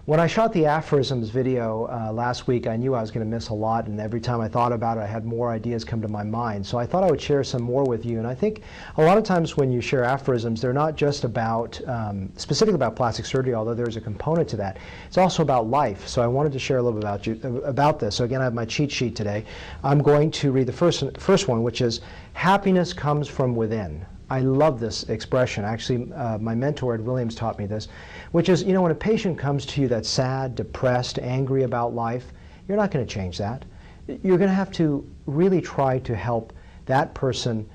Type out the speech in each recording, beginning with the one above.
When I shot the Aphorisms video last week, I knew I was going to miss a lot, and every time I thought about it, I had more ideas come to my mind. So I thought I would share some more with you. And I think a lot of times when you share aphorisms, they're not just about, specifically about plastic surgery, although there's a component to that. It's also about life. So I wanted to share a little bit about this. So again, I have my cheat sheet today. I'm going to read the first one, which is, happiness comes from within. I love this expression. Actually, my mentor, Ed Williams, taught me this, which is, when a patient comes to you that's sad, depressed, angry about life, you're not going to change that. You're going to have to really try to help that person,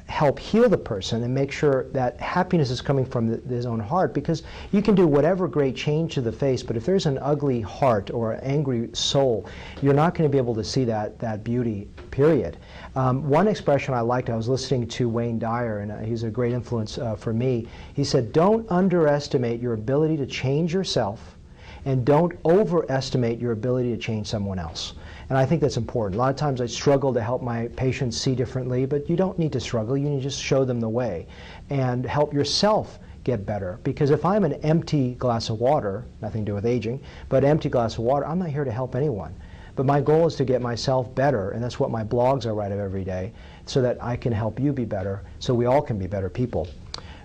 help heal the person and make sure that happiness is coming from his own heart, because you can do whatever great change to the face, but if there's an ugly heart or an angry soul, you're not going to be able to see that beauty, period. One expression I liked, I was listening to Wayne Dyer, and he's a great influence for me. He said, don't underestimate your ability to change yourself, and don't overestimate your ability to change someone else. And I think that's important. A lot of times I struggle to help my patients see differently, but you don't need to struggle. You need to just show them the way and help yourself get better. Because if I'm an empty glass of water, nothing to do with aging, but empty glass of water, I'm not here to help anyone. But my goal is to get myself better, and that's what my blogs I write of every day, so that I can help you be better, so we all can be better people.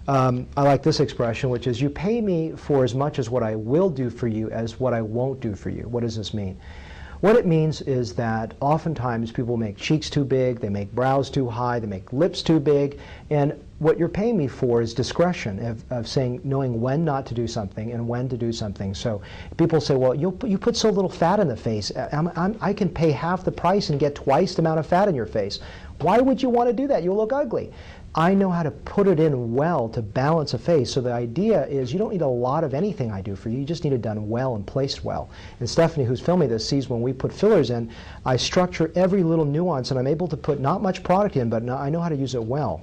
I like this expression, which is, you pay me for as much as what I will do for you as what I won't do for you. What does this mean? What it means is that oftentimes people make cheeks too big, they make brows too high, they make lips too big, and what you're paying me for is discretion of saying, knowing when not to do something and when to do something. So people say, well, you put so little fat in the face. I can pay half the price and get twice the amount of fat in your face. Why would you want to do that? You'll look ugly. I know how to put it in well to balance a face. So the idea is you don't need a lot of anything I do for you. You just need it done well and placed well. And Stephanie, who's filming this, sees when we put fillers in, I structure every little nuance, and I'm able to put not much product in, but I know how to use it well.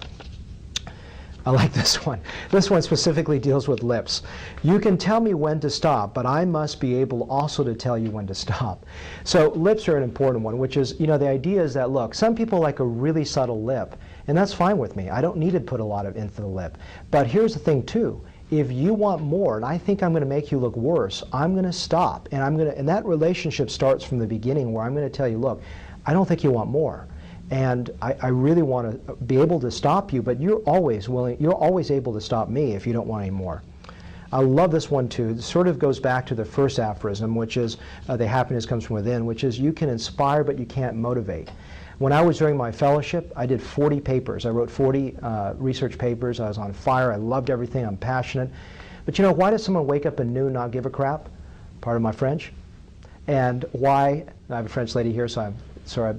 I like this one. This one specifically deals with lips. You can tell me when to stop, but I must be able also to tell you when to stop. So lips are an important one, which is, the idea is that, look, some people like a really subtle lip, and that's fine with me. I don't need to put a lot into the lip. But here's the thing, too. If you want more, and I think I'm going to make you look worse, I'm going to stop. And that relationship starts from the beginning, where I'm going to tell you, look, I don't think you want more. And I really want to be able to stop you, but you're always able to stop me if you don't want any more. I love this one too. It sort of goes back to the first aphorism, which is the happiness comes from within, which is, you can inspire but you can't motivate. When I was during my fellowship, I did 40 papers. I wrote 40 research papers. I was on fire. I loved everything. I'm passionate. But why does someone wake up at noon and not give a crap? Part of my French. And why, I have a French lady here, so I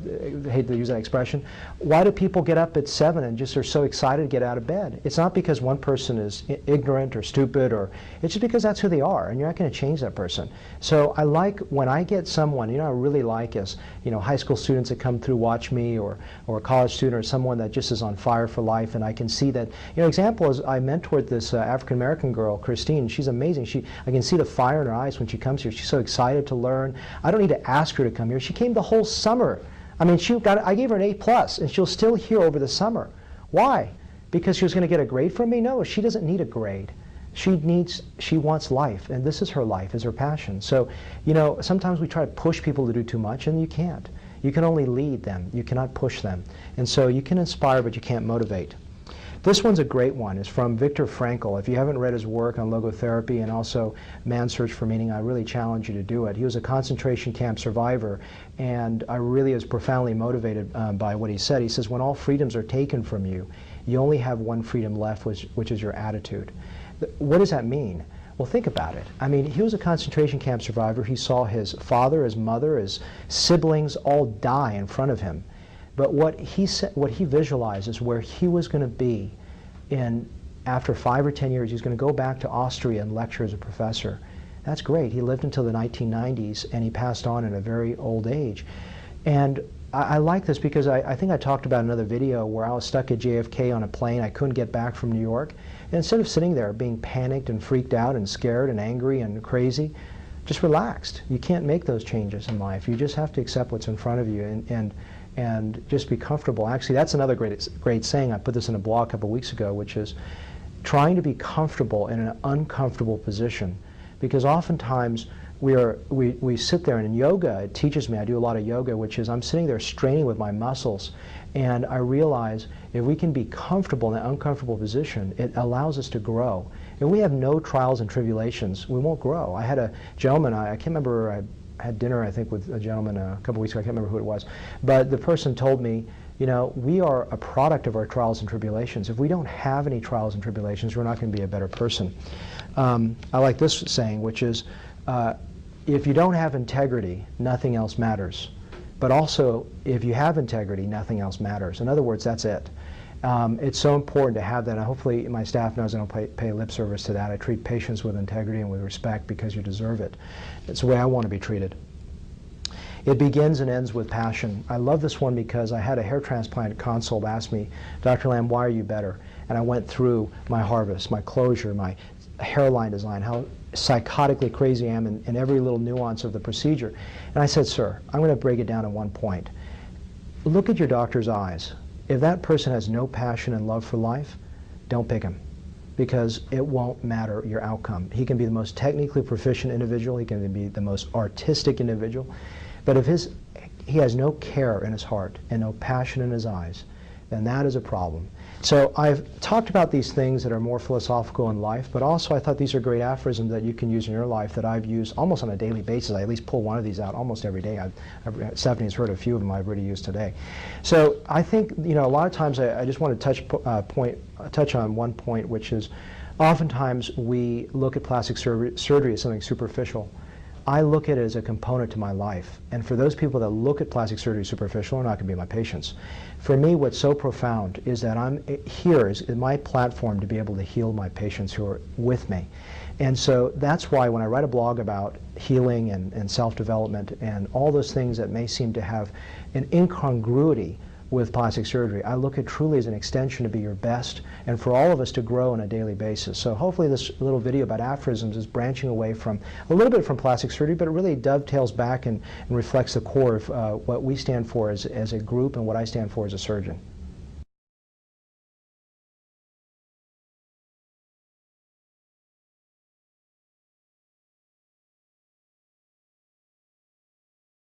hate to use that expression. Why do people get up at 7 and just are so excited to get out of bed? It's not because one person is ignorant or stupid, or it's just because that's who they are, and you're not going to change that person. So I like when I get someone, I really like is, high school students that come through watch me, or a college student, or someone that just is on fire for life, and I can see that. Example is, I mentored this African American girl, Christine. She's amazing. I can see the fire in her eyes when she comes here. She's so excited to learn. I don't need to ask her to come here. She came the whole summer. I mean, I gave her an A+, and she'll still here over the summer. Why? Because she was going to get a grade from me? No, she doesn't need a grade. She wants life, and this is her life, is her passion. So, sometimes we try to push people to do too much, and you can't. You can only lead them. You cannot push them. And so you can inspire, but you can't motivate. This one's a great one. It's from Viktor Frankl. If you haven't read his work on logotherapy and also Man's Search for Meaning, I really challenge you to do it. He was a concentration camp survivor, and I really was profoundly motivated by what he said. He says, when all freedoms are taken from you, you only have one freedom left, which is your attitude. What does that mean? Well, think about it. I mean, he was a concentration camp survivor. He saw his father, his mother, his siblings all die in front of him. But what he visualized is where he was going to be after 5 or 10 years. He's going to go back to Austria and lecture as a professor. That's great. He lived until the 1990s, and he passed on at a very old age. And I like this because I think I talked about another video where I was stuck at JFK on a plane. I couldn't get back from New York. And instead of sitting there being panicked and freaked out and scared and angry and crazy, just relaxed. You can't make those changes in life. You just have to accept what's in front of you and just be comfortable. Actually, that's another great saying. I put this in a blog a couple weeks ago, which is trying to be comfortable in an uncomfortable position. because oftentimes we sit there, and in yoga it teaches me, I do a lot of yoga, which is I'm sitting there straining with my muscles, and I realize if we can be comfortable in an uncomfortable position, it allows us to grow. If we have no trials and tribulations, we won't grow. I had a gentleman, I can't remember, I had dinner I think with a gentleman a couple weeks ago, I can't remember who it was, but the person told me, you know, we are a product of our trials and tribulations. If we don't have any trials and tribulations, we're not going to be a better person. I like this saying, which is, if you don't have integrity, nothing else matters. But also, if you have integrity, nothing else matters. In other words, that's it. It's so important to have that. And hopefully my staff knows I don't pay lip service to that. I treat patients with integrity and with respect because you deserve it. It's the way I want to be treated. It begins and ends with passion. I love this one because I had a hair transplant consult ask me, Dr. Lamb, why are you better? And I went through my harvest, my closure, my hairline design, how psychotically crazy I am in every little nuance of the procedure. And I said, sir, I'm going to break it down in one point. Look at your doctor's eyes. If that person has no passion and love for life, don't pick him, because it won't matter your outcome. He can be the most technically proficient individual, he can be the most artistic individual, but if he has no care in his heart and no passion in his eyes, then that is a problem. So I've talked about these things that are more philosophical in life, but also I thought these are great aphorisms that you can use in your life that I've used almost on a daily basis. I at least pull one of these out almost every day. Stephanie's heard a few of them I've already used today. So I think, you know, a lot of times I just want to touch on one point, which is oftentimes we look at plastic surgery as something superficial. I look at it as a component to my life. And for those people that look at plastic surgery superficial, are not going to be my patients. For me, what's so profound is that I'm here is my platform to be able to heal my patients who are with me. And so that's why when I write a blog about healing and self-development and all those things that may seem to have an incongruity with plastic surgery, I look at truly as an extension to be your best and for all of us to grow on a daily basis. So hopefully this little video about aphorisms is branching away from a little bit from plastic surgery, but it really dovetails back and reflects the core of what we stand for as a group and what I stand for as a surgeon.